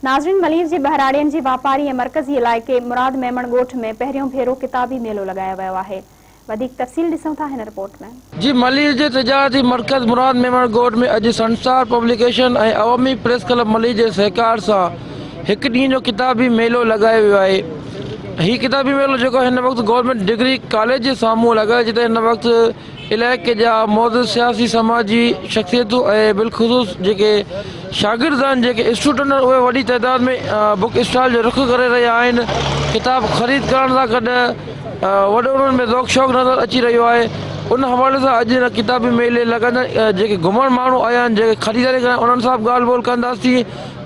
नाज़रीन, मलीर जे बहराड़ियन जी वापारी ऐं मरकज़ी इलाइक़े मुराद मेमण ॻोठ में पहिरियों भेरो किताबी मेलो लगायो वियो आहे। वधीक तफ़सील ॾिसूं था हिन रिपोर्ट में। जी, मलीर जे तिजारती मरकज़ मुराद मेमण ॻोठ में अॼु संसार पब्लिकेशन ऐं अवामी प्रेस क्लब मलीर जे सहकार सां हिकु ॾींहं जो किताबी मेलो लगायो वियो आहे। हीउ किताबी मेलो जेको हिन वक़्तु गवर्नमेंट डिग्री कॉलेज जे साम्हूं लॻा, जिते हिन वक़्तु इलाइक़े जा मौजूद सियासी समाजी शख़्सियतूं ऐं बिलख़ुसूस जेके शागिर्द आहिनि, जेके स्टूडेंट आहिनि, उहे वॾी तइदाद में बुक स्टॉल जो रुख करे रहिया आहिनि। किताब ख़रीद करण सां गॾु वॾो उन्हनि में ज़ौक़ शौक़ नज़र अची रहियो आहे। उन हवाले सां अॼु हिन किताबी मेले लॻंदड़ जेके घुमण माण्हू आया आहिनि, जेके ख़रीदारी करण, उन्हनि सां बि ॻाल्हि ॿोल कंदासीं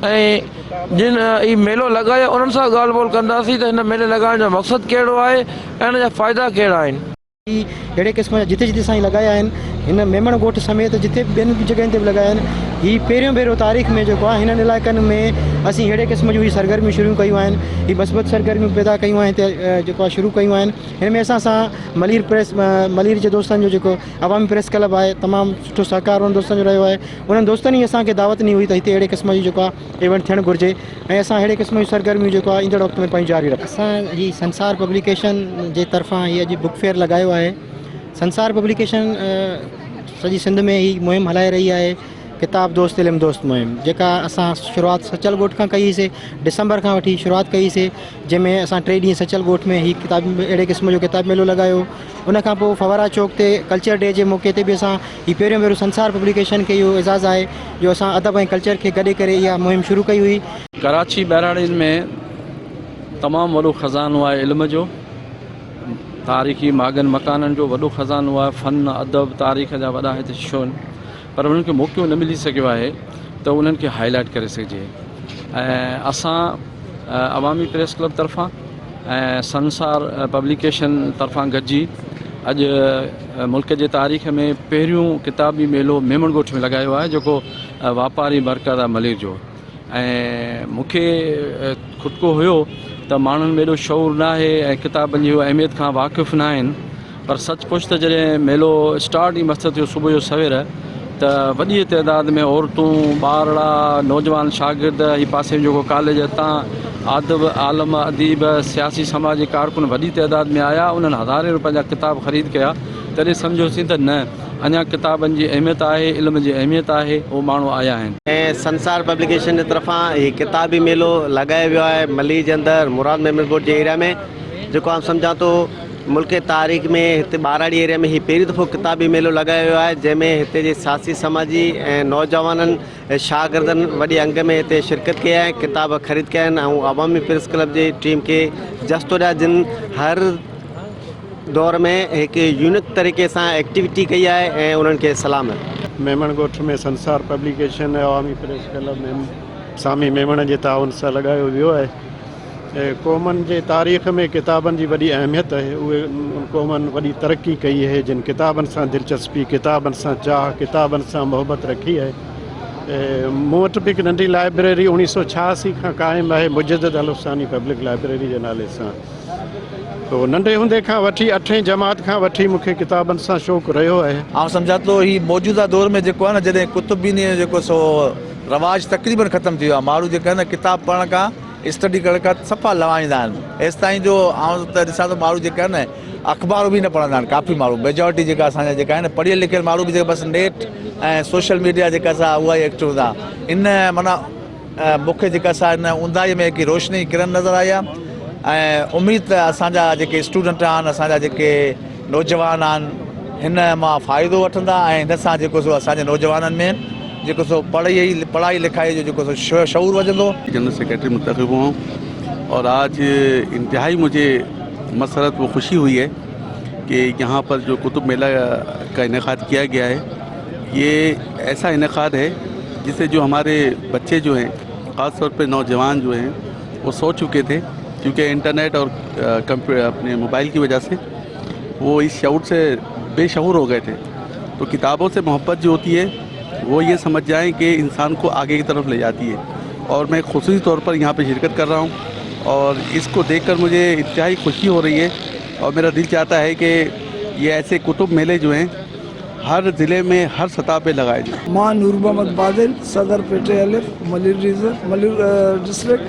ऐं जिन हीउ मेलो लॻायो उन्हनि सां ॻाल्हि ॿोल कंदासीं त हिन मेले लॻाइण जो मक़सदु कहिड़ो आहे ऐं हिन जा फ़ाइदा कहिड़ा आहिनि। अहिड़े क़िस्म जा जिते जिते साईं लगाया आहिनि, हिन मेमण ॻोठ समेत जिते ॿियनि बि जॻहियुनि ते बि लॻाया आहिनि। हीउ पहिरियों भेरो तारीख़ में जेको आहे हिननि इलाइक़नि में असीं अहिड़े क़िस्म जूं सरगर्मियूं शुरू कयूं आहिनि। हीअ मस्बत सरगर्मियूं पैदा कयूं आहिनि हिते जेको आहे शुरू कयूं आहिनि। हिन में असां सां मलीर जे दोस्तनि जो जेको अवामी प्रेस क्लब आहे, तमामु सुठो सहकार उन्हनि दोस्तनि जो रहियो आहे। उन्हनि दोस्तनि ई असांखे दावत ॾिनी हुई त हिते अहिड़े क़िस्म जी जेको आहे इवेंट थियणु घुरिजे ऐं असां अहिड़े क़िस्म जूं सरगर्मियूं जेको आहे ईंदड़ वक़्त में पंहिंजी जारी रखूं। असां हीअ संसार पब्लिकेशन जे तरफ़ां हीअ अॼु बुक फेयर लॻायो आहे। संसार पब्लिकेशन सॼी सिंध में ही मुहिम हलाए रही आहे, किताब दोस्त इल्म दोस्त मुहिम, जेका असां शुरूआति सचल ॻोठ खां कईसीं। डिसंबर खां वठी शुरूआति कईसीं, जंहिंमें असां 3 ॾींहं सचल ॻोठ में हीउ किताब अहिड़े क़िस्म जो किताब मेलो लॻायो। उनखां पोइ फवारा चौक ते कल्चर डे जे मौक़े ते बि असां हीउ पहिरियों भेरो संसार पब्लिकेशन खे इहो एज़ाज़ु आहे जो असां अदब ऐं कल्चर खे गॾे करे इहा मुहिम शुरू कई हुई। कराची बहराड़ियुनि में तमामु वॾो ख़ज़ानो आहे इल्म जो, तारीख़ी मागन मकाननि जो वॾो ख़ज़ानो आहे। फ़न अदब तारीख़ जा वॾा हिते शो आहिनि, पर उन्हनि खे मौक़ो न मिली सघियो आहे त उन्हनि खे हाईलाइट करे सघिजे। ऐं असां अवामी प्रेस क्लब तरफ़ां ऐं संसार पब्लिकेशन तरफ़ां गॾिजी अॼु मुल्क जे तारीख़ में पहिरियों किताबी मेलो मेमण ॻोठ में लॻायो आहे, जेको वापारी मरकज़ आहे मलीर जो। ऐं मूंखे खुदको हुयो त माण्हुनि में एॾो शौर न आहे ऐं किताबनि जी अहमियत खां वाक़ुफ़ु न आहिनि, पर सचपुच त जॾहिं मेलो स्टार्ट ई मक़सदु थियो सुबुह जो सवेर, त वॾी तइदाद में औरतूं, ॿारड़ा, नौजवान शागिर्द, हीअ पासे जेको कॉलेज हितां आदब आलम अदीब सियासी समाजी कारकुन वॾी तइदाद में आया। उन्हनि हज़ारे रुपए जा किताब ख़रीद कया। तॾहिं सम्झोसीं त न, अञा किताबनि जी अहमियत आहे, इल्म जी अहमियत आहे, उहो माण्हू आया आहिनि। ऐं संसार पब्लिकेशन जे तरफ़ां हीउ किताबी मेलो लॻायो वियो आहे मलीर जे अंदरि मुराद मेमण ॻोठ जे एरिया में, जेको आउं सम्झां थो मुल्क तारीख़ में हिते बाराड़ी एरिया में हीउ पहिरीं दफ़ो किताबी मेलो लॻायो वियो आहे, जंहिंमें हिते जे सियासी समाजी ऐं नौजवाननि शागिर्दनि वॾे अंग में हिते शिरकत कई आहे, किताब ख़रीद कया आहिनि। ऐं अवामी प्रेस क्लब जी टीम खे जस्तो ॾिया, जिन हर दौर में हिकु यूनिक तरीक़े सां एक्टिविटी कई आहे ऐं उन्हनि खे सलाम आहे। मेमण ॻोठ में संसार पब्लिकेशन ऐं अवामी प्रेस क्लब में सामी मेमण जे ताउन सां लॻायो वियो आहे। क़ौमनि जे तारीख़ में किताबनि जी वॾी अहमियत आहे। उहे क़ौमनि वॾी तरक़ी कई आहे, जिन किताबनि सां दिलचस्पी, किताबनि सां चाह, किताबनि सां मोहबत रखी आहे। मूं वटि बि हिकु नंढी लाइब्रेरी 1986 खां क़ाइमु आहे, मुजद्दिद अल हुसैनी पब्लिक लाइब्रेरी जे नाले सां। तो नंढे हूंदे खां वठी 8वीं जमात खां वठी मूंखे किताबनि सां शौक़ु रहियो आहे। ऐं सम्झा थो हीउ मौजूदा दौर में जेको आहे न, जॾहिं कुतुबीनी जेको सो रवाज तक़रीबन ख़तमु थी वियो आहे, माण्हू जेके आहिनि किताब पढ़ण खां, स्टडी करण खां सफ़ा लवाईंदा आहिनि। एसि ताईं जो आउं त ॾिसां थो माण्हू जेके आहिनि अख़बार बि न पढ़ंदा आहिनि। काफ़ी माण्हू मेजॉरिटी जेका असांजा जेका आहिनि पढ़ियल लिखियल माण्हू बि जेके बसि नेट ऐं सोशल मीडिया जेका असां उहा ई एक्टिव हूंदा। इन माना मूंखे जेका असां इन ऊंदाही में हिकु रोशनी किरण नज़र आई आहे। ऐं उमेद त असांजा जेके स्टूडेंट आहिनि, असांजा जेके नौजवान आहिनि, हिन मां फ़ाइदो वठंदा ऐं हिन सां जेको सो असांजे नौजवाननि में जेको सो पढ़ाई लिखाई जो जेको सो शऊर वधंदो। जनरल सेक्रेटरी मुंतखब हुआ और आज इंतहाई मुझे मसरत वो खुशी हुई है कि यहाँ पर जो कुतुब मेला का इनेकाद किया गया है, ये ऐसा इनेकाद है जिससे जो हमारे बच्चे जो हैं, ख़ास तौर पे नौजवान जो हैं, वो सो चुके थे, क्योंकि इंटरनेट और अपने मोबाइल की वजह से वो इस शऊर से बेशऊर हो गए थे। तो किताबों से मोहब्बत जो होती है वो ये समझ जाएं कि इंसान को आगे की तरफ ले जाती है। और मैं ख़ुसूसी तौर पर यहाँ पे शिरकत कर रहा हूँ और इसको देखकर मुझे इंतहाई खुशी हो रही है और मेरा दिल चाहता है कि ये ऐसे कुतुब मेले जो हैं हर ज़िले में हर सतह पे लगाए जाए। मां नूर मोहम्मद बादल, सदर पेटे अलिफ, मलिर डिस्ट्रिक्ट।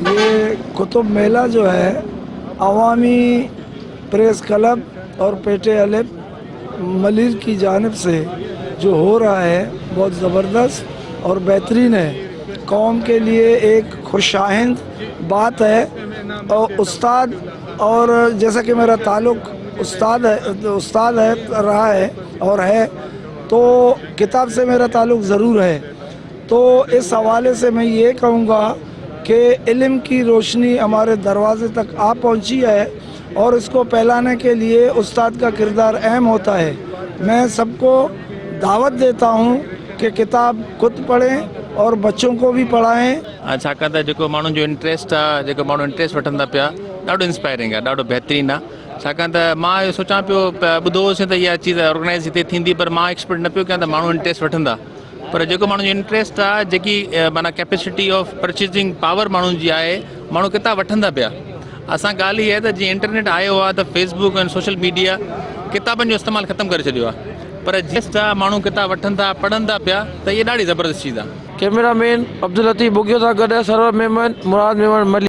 ये कुतुब मेला जो है अवामी प्रेस क्लब और पेटे अलिफ मलिर की जानिब से जो हो रहा है बहुत ज़बरदस्त और बेहतरीन है। कौम के लिए एक खुशाइंद बात है। और उस्ताद, और जैसा कि मेरा ताल्लुक़ उस्ताद है रहा है और है, तो किताब से मेरा ताल्लुक़ ज़रूर है। तो इस हवाले से मैं ये कहूँगा कि इल्म की रोशनी हमारे दरवाज़े तक आ पहुँची है और इसको फैलाने के लिए उस्ताद का किरदार अहम होता है। मैं सबको दावत देता हूँ कि किताब खुद पढ़ें और बच्चों को भी पढ़ाएं। छाकाणि त जेको माण्हुनि जो इंट्रेस्ट आहे, जेको माण्हू इंट्रेस्ट वठनि था पिया, ॾाढो इंस्पायरिंग आहे, ॾाढो बहितरीनु आहे। छाकाणि त मां इहो सोचां पियो, ॿुधो हुओसीं त इहा चीज़ ऑर्गेनाइज़ हिते थींदी, पर मां एक्सपेक्ट न पियो कयां त माण्हू इंट्रेस्ट वठंदा। पर जेको माण्हू जो इंट्रेस्ट आहे, जेकी माना कैपेसिटी ऑफ परचेजिंग पावर माण्हुनि जी आहे, माण्हू किताब वठंदा पिया। असां ॻाल्हि इहा आहे त जीअं इंटरनेट आयो आहे त फेसबुक ऐं सोशल मीडिया किताबनि जो इस्तेमालु ख़तमु करे छॾियो आहे, पर जेसितां माण्हू किताब वठनि था, पढ़नि था पिया, त इहा ॾाढी ज़बरदस्त चीज़ आहे। कैमरामैन अब्दुल लतीफ़ बुगियो सां गॾु सरवर मेमन मुराद मेमन मलिक।